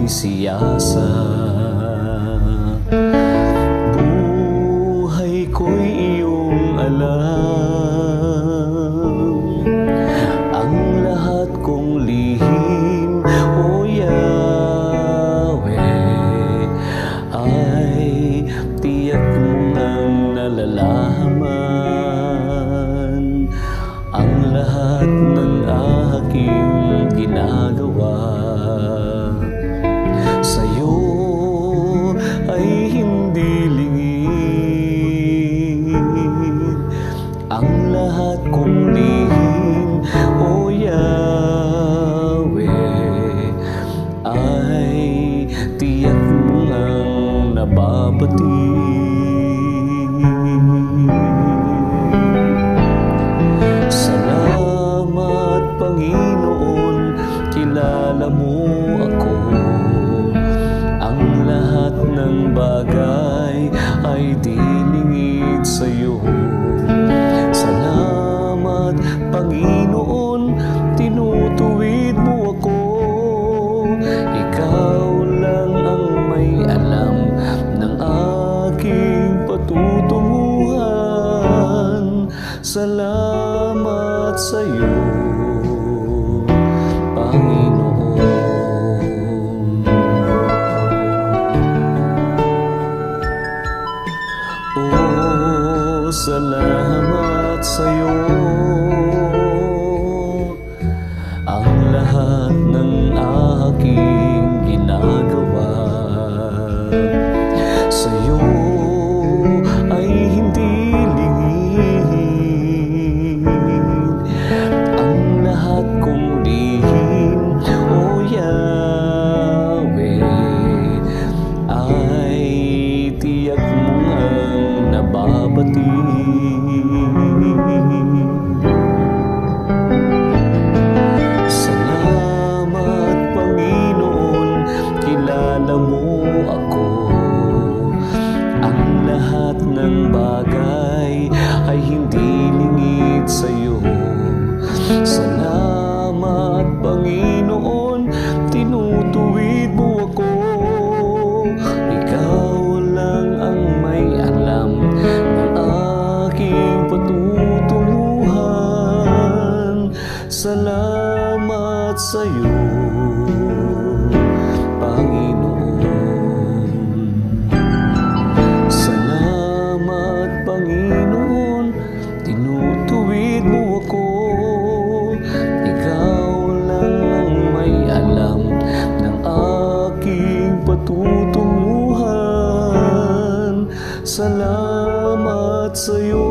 siyasa. Buhay ko'y iyong alam, ang lahat kong lihim, O Yahweh, ay tiyak mong ang nalalaman ang lahat ng aking ginagawa. Sa'yo ay hindi lingid ang lahat kong lihim, O Yahweh, ay tiyak mong ang nababati. Salamat, Panginoon, kilala mo ako. Ang lahat ng bagay ay dilingid sa'yo. Salamat, Panginoon, tinutuwid mo ako. Ikaw lang ang may alam ng aking patutunguhan. Salamat sa'yo, Panginoon. Oh, salamat sa'yo. Ang lahat ng aking ginagawa sa'yo ay hindi lingid. Ang lahat kong lihim, O Yahweh, ay tiyak mong ang nababati. Salamat, Panginoon, kilala mo ako. Ang lahat ng bagay ay hindi lingid sa'yo. Salamat, Panginoon, tinutuwid mo ako. Ikaw lang ang may alam ng aking patutunguhan. Salamat sa'yo, Panginoon. Salamat, Panginoon, tinutuwid mo ako. Ikaw lang ang may alam ng aking patutunguhan. Salamat sa'yo,